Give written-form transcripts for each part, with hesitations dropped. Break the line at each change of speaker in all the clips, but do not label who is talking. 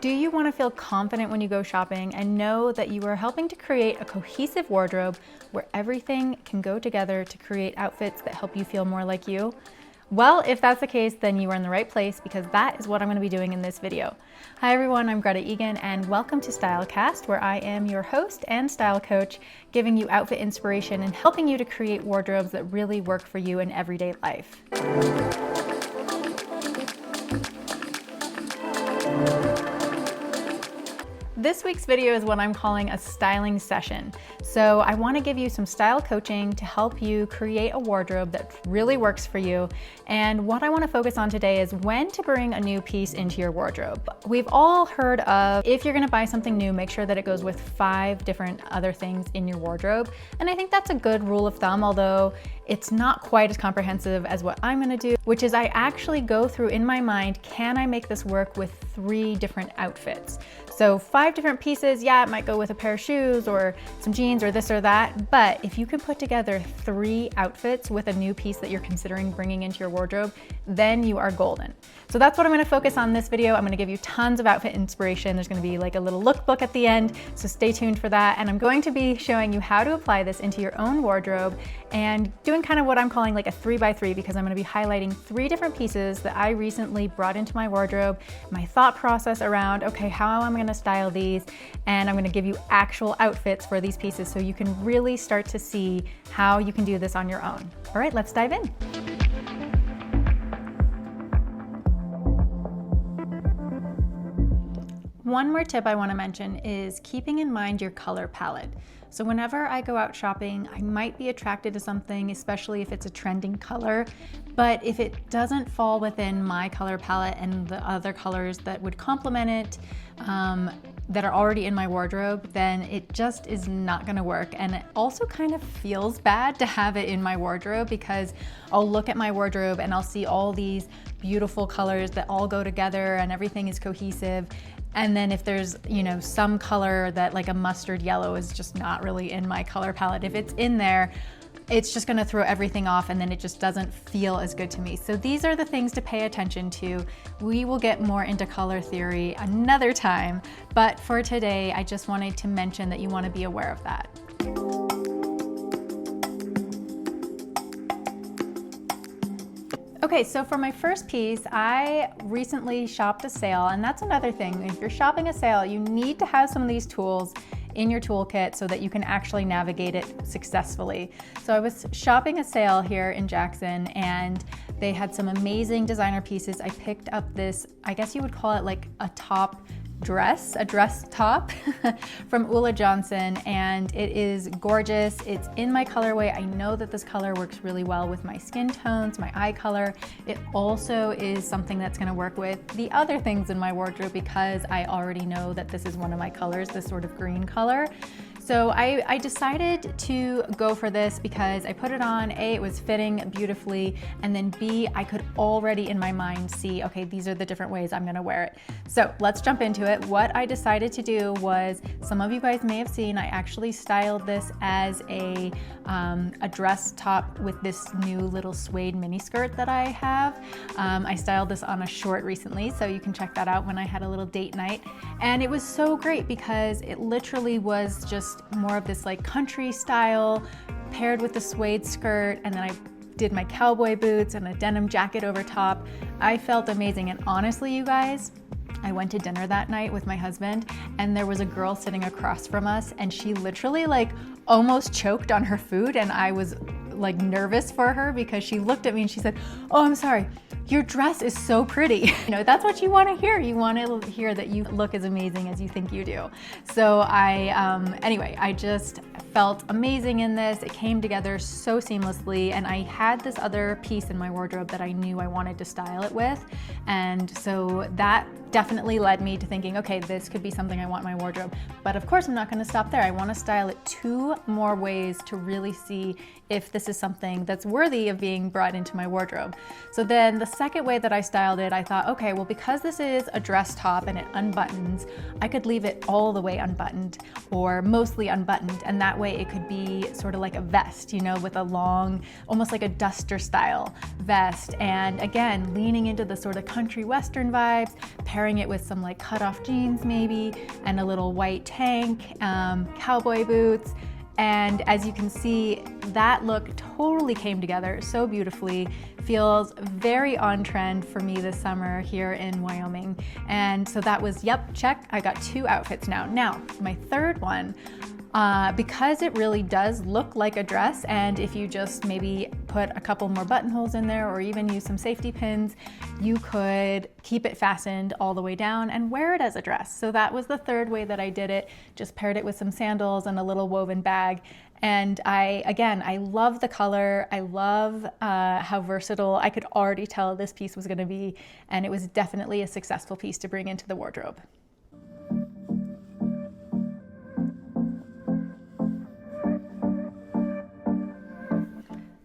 Do you want to feel confident when you go shopping and know that you are helping to create a cohesive wardrobe where everything can go together to create outfits that help you feel more like you? Well, if that's the case, then you are in the right place because that is what I'm going to be doing in this video. Hi everyone, I'm Greta Eagan and welcome to Stylecast, where I am your host and style coach, giving you outfit inspiration and helping you to create wardrobes that really work for you in everyday life. This week's video is what I'm calling a styling session. So I want to give you some style coaching to help you create a wardrobe that really works for you. And what I want to focus on today is when to bring a new piece into your wardrobe. We've all heard of, if you're going to buy something new, make sure that it goes with 5 different other things in your wardrobe. And I think that's a good rule of thumb, although it's not quite as comprehensive as what I'm going to do, which is I actually go through in my mind, can I make this work with 3 different outfits? So 5 different pieces, yeah, it might go with a pair of shoes or some jeans or this or that, but if you can put together 3 outfits with a new piece that you're considering bringing into your wardrobe, then you are golden. So that's what I'm going to focus on this video. I'm going to give you tons of outfit inspiration. There's going to be like a little lookbook at the end, so stay tuned for that. And I'm going to be showing you how to apply this into your own wardrobe and doing kind of what I'm calling like a 3x3, because I'm going to be highlighting 3 different pieces that I recently brought into my wardrobe, my thought process around, okay, how am I going to style these? And I'm going to give you actual outfits for these pieces so you can really start to see how you can do this on your own. All right, let's dive in. One more tip I want to mention is keeping in mind your color palette. So whenever I go out shopping, I might be attracted to something, especially if it's a trending color, but if it doesn't fall within my color palette and the other colors that would complement it, that are already in my wardrobe, then it just is not gonna work. And it also kind of feels bad to have it in my wardrobe because I'll look at my wardrobe and I'll see all these beautiful colors that all go together and everything is cohesive. And then if there's, you know, some color that like a mustard yellow is just not really in my color palette, if it's in there, it's just gonna throw everything off and then it just doesn't feel as good to me. So these are the things to pay attention to. We will get more into color theory another time, but for today, I just wanted to mention that you wanna be aware of that. Okay, so for my first piece, I recently shopped a sale, and that's another thing. If you're shopping a sale, you need to have some of these tools in your toolkit so that you can actually navigate it successfully. So I was shopping a sale here in Jackson and they had some amazing designer pieces. I picked up this, I guess you would call it like a dress top from Ulla Johnson, and it is gorgeous. It's in my colorway. I know that this color works really well with my skin tones, my eye color. It also is something that's gonna work with the other things in my wardrobe because I already know that this is one of my colors, this sort of green color. So I decided to go for this because I put it on, A, it was fitting beautifully, and then B, I could already in my mind see, okay, these are the different ways I'm gonna wear it. So let's jump into it. What I decided to do was, some of you guys may have seen, I actually styled this as a dress top with this new little suede mini skirt that I have. I styled this on a short recently, so you can check that out when I had a little date night. And it was so great because it literally was just more of this like country style paired with the suede skirt, and then I did my cowboy boots and a denim jacket over top. I felt amazing, and honestly, you guys, I went to dinner that night with my husband and there was a girl sitting across from us and she literally like almost choked on her food, and I was like nervous for her because she looked at me and she said, "Oh, I'm sorry, your dress is so pretty." You know, that's what you want to hear. You want to hear that you look as amazing as you think you do. So anyway, I just felt amazing in this. It came together so seamlessly, and I had this other piece in my wardrobe that I knew I wanted to style it with. And so that definitely led me to thinking, okay, this could be something I want in my wardrobe. But of course, I'm not going to stop there. I want to style it 2 more ways to really see if this is something that's worthy of being brought into my wardrobe. So then the second way that I styled it, I thought, okay, well, because this is a dress top and it unbuttons, I could leave it all the way unbuttoned or mostly unbuttoned. And that way it could be sort of like a vest, you know, with a long, almost like a duster style vest. And again, leaning into the sort of country western vibes, pairing it with some like cutoff jeans maybe, and a little white tank, cowboy boots. And as you can see, that look totally came together so beautifully. Feels very on trend for me this summer here in Wyoming. And so that was, yep, check. I got 2 outfits now. Now, my third one, because it really does look like a dress, and if you just maybe put a couple more buttonholes in there or even use some safety pins, you could keep it fastened all the way down and wear it as a dress. So that was the third way that I did it. Just paired it with some sandals and a little woven bag. And I love the color. I love how versatile I could already tell this piece was gonna be, and it was definitely a successful piece to bring into the wardrobe.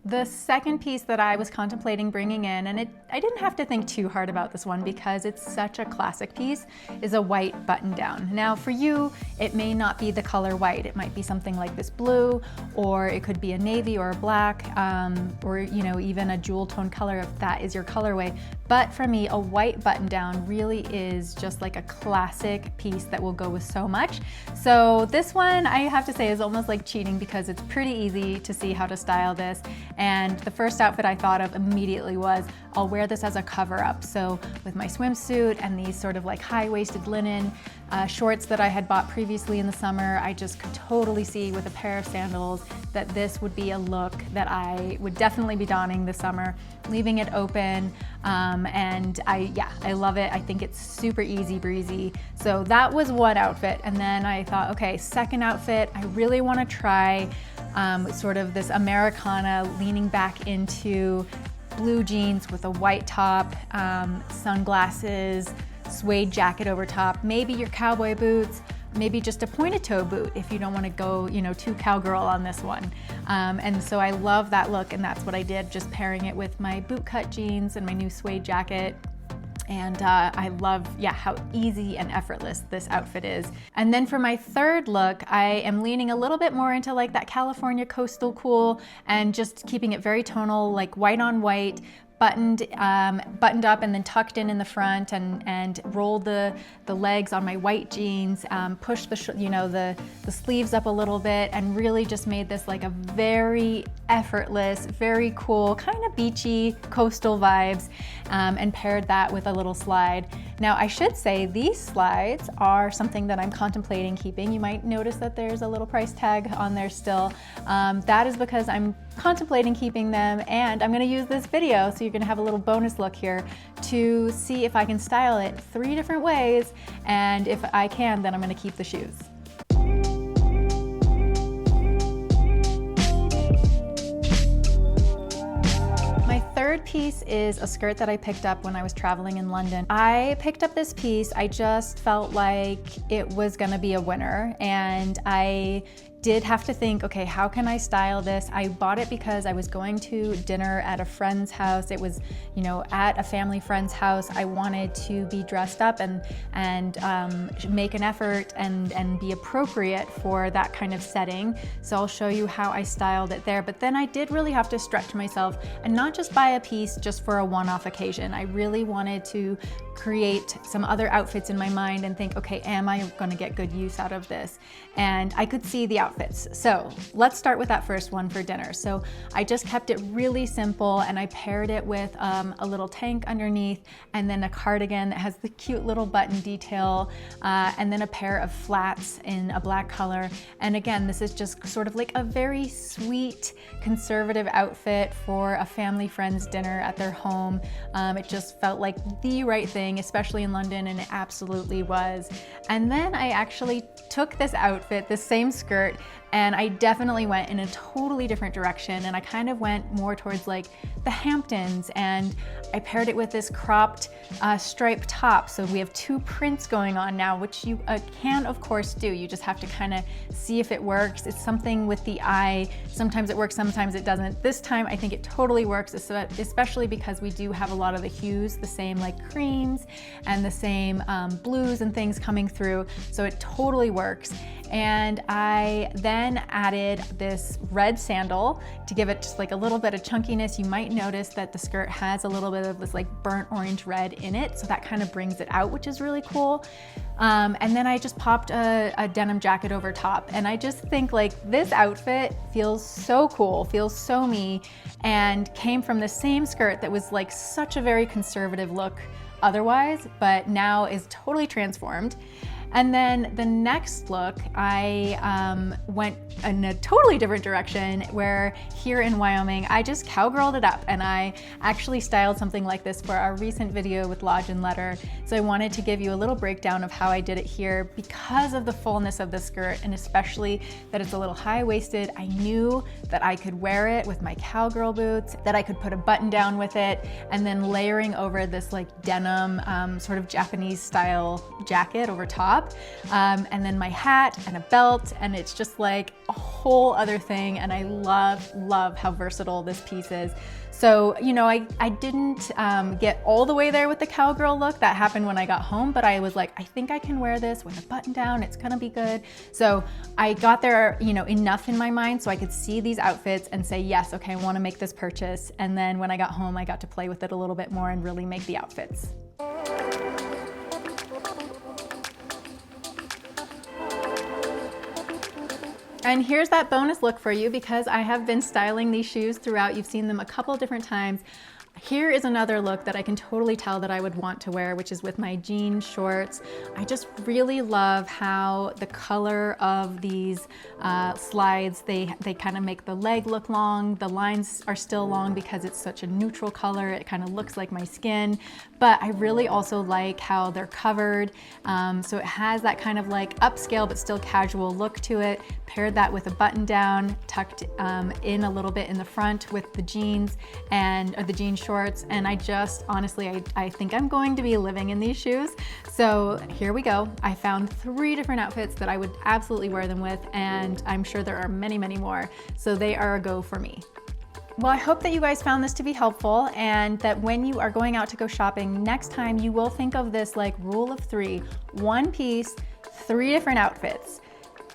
The second piece that I was contemplating bringing in, and I didn't have to think too hard about this one because it's such a classic piece, is a white button down. Now for you, it may not be the color white. It might be something like this blue, or it could be a navy or a black, or you know, even a jewel tone color if that is your colorway. But for me, a white button down really is just like a classic piece that will go with so much. So this one, I have to say, is almost like cheating because it's pretty easy to see how to style this. And the first outfit I thought of immediately was, I'll wear this as a cover up. So with my swimsuit and these sort of like high-waisted linen shorts that I had bought previously in the summer, I just could totally see with a pair of sandals that this would be a look that I would definitely be donning this summer, leaving it open. And I love it. I think it's super easy breezy. So that was one outfit. And then I thought, okay, second outfit, I really want to try sort of this Americana leaning back into blue jeans with a white top, sunglasses, suede jacket over top, maybe your cowboy boots, maybe just a pointed toe boot if you don't want to go, you know, too cowgirl on this one. And so I love that look, and that's what I did, just pairing it with my bootcut jeans and my new suede jacket. And I love, how easy and effortless this outfit is. And then for my third look, I am leaning a little bit more into like that California coastal cool and just keeping it very tonal, like white on white, buttoned up and then tucked in the front, and rolled the legs on my white jeans, pushed the sleeves up a little bit, and really just made this like a very effortless, very cool, kind of beachy coastal vibes, and paired that with a little slide. Now I should say these slides are something that I'm contemplating keeping. You might notice that there's a little price tag on there still. That is because I'm contemplating keeping them, and I'm gonna use this video, so you're gonna have a little bonus look here to see if I can style it 3 different ways, and if I can, then I'm gonna keep the shoes. My third piece is a skirt that I picked up when I was traveling in London. I picked up this piece, I just felt like it was gonna be a winner, and I did have to think, okay, how can I style this? I bought it because I was going to dinner at a friend's house. It was, at a family friend's house. I wanted to be dressed up and make an effort and be appropriate for that kind of setting. So I'll show you how I styled it there. But then I did really have to stretch myself and not just buy a piece just for a one-off occasion. I really wanted to create some other outfits in my mind and think, okay, am I gonna get good use out of this? And I could see the outfits. So let's start with that first one for dinner. So I just kept it really simple, and I paired it with a little tank underneath, and then a cardigan that has the cute little button detail, and then a pair of flats in a black color. And again, this is just sort of like a very sweet, conservative outfit for a family friend's dinner at their home. It just felt like the right thing, especially in London, and it absolutely was. And then I actually took this outfit, this same skirt, And I definitely went in a totally different direction, and I kind of went more towards like the Hamptons, and I paired it with this cropped striped top. So we have two prints going on now, which you can of course do. You just have to kind of see if it works. It's something with the eye. Sometimes it works, sometimes it doesn't. This time I think it totally works, especially because we do have a lot of the hues, the same like creams and the same blues and things coming through. So it totally works. And I then added this red sandal to give it just like a little bit of chunkiness. You might notice that the skirt has a little bit of this like burnt orange red in it, so that kind of brings it out, which is really cool. And then I just popped a denim jacket over top, and I just think like this outfit feels so cool, feels so me, and came from the same skirt that was like such a very conservative look otherwise, but now is totally transformed. And then the next look, I went in a totally different direction, where here in Wyoming, I just cowgirled it up, and I actually styled something like this for our recent video with Lodge and Letter. So I wanted to give you a little breakdown of how I did it here because of the fullness of the skirt, and especially that it's a little high-waisted. I knew that I could wear it with my cowgirl boots, that I could put a button down with it, and then layering over this like denim sort of Japanese style jacket over top. And then my hat and a belt, and it's just like a whole other thing. And I love how versatile this piece is. So, you know, I didn't get all the way there with the cowgirl look. That happened when I got home, but I was like, I think I can wear this with a button down. It's gonna be good. So I got there, you know, enough in my mind so I could see these outfits and say, yes, okay, I wanna make this purchase. And then when I got home, I got to play with it a little bit more and really make the outfits. And here's that bonus look for you, because I have been styling these shoes throughout. You've seen them a couple of different times. Here is another look that I can totally tell that I would want to wear, which is with my jean shorts. I just really love how the color of these slides, they kind of make the leg look long. The lines are still long because it's such a neutral color. It kind of looks like my skin, but I really also like how they're covered. So it has that kind of like upscale but still casual look to it. Paired that with a button down, tucked in a little bit in the front with the jeans or the jean shorts. And I just, honestly, I think I'm going to be living in these shoes. So here we go. I found 3 different outfits that I would absolutely wear them with, and I'm sure there are many, many more. So they are a go for me. Well, I hope that you guys found this to be helpful, and that when you are going out to go shopping next time, you will think of this like rule of 3, 1 piece, 3 different outfits.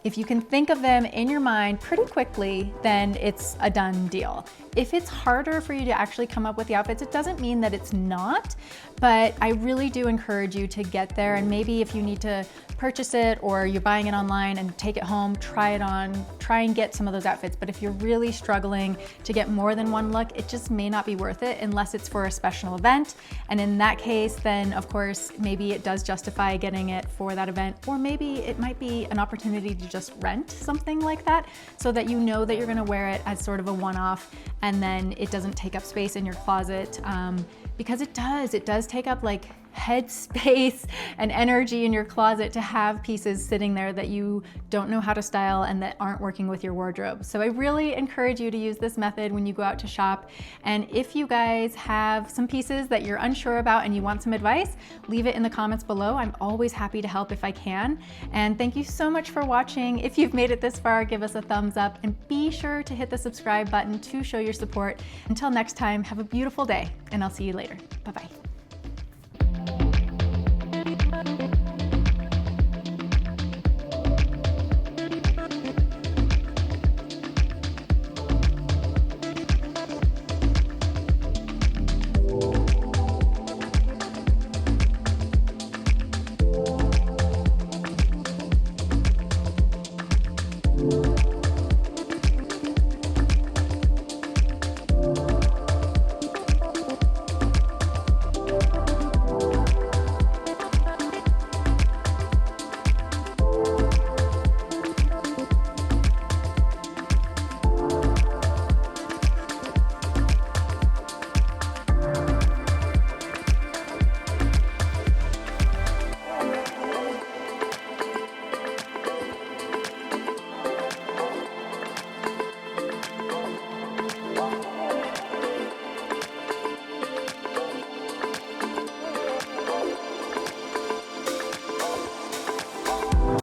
If you can think of them in your mind pretty quickly, then it's a done deal. If it's harder for you to actually come up with the outfits, it doesn't mean that it's not, but I really do encourage you to get there. And maybe if you need to purchase it or you're buying it online and take it home, try it on, try and get some of those outfits. But if you're really struggling to get more than 1 look, it just may not be worth it unless it's for a special event. And in that case, then of course, maybe it does justify getting it for that event, or maybe it might be an opportunity to just rent something like that so that you know that you're gonna wear it as sort of a one-off, and then it doesn't take up space in your closet, because it does take up like head space and energy in your closet to have pieces sitting there that you don't know how to style and that aren't working with your wardrobe. So I really encourage you to use this method when you go out to shop. And if you guys have some pieces that you're unsure about and you want some advice, leave it in the comments below. I'm always happy to help if I can. And thank you so much for watching. If you've made it this far, give us a thumbs up, and be sure to hit the subscribe button to show your support. Until next time, have a beautiful day, and I'll see you later. Bye-bye.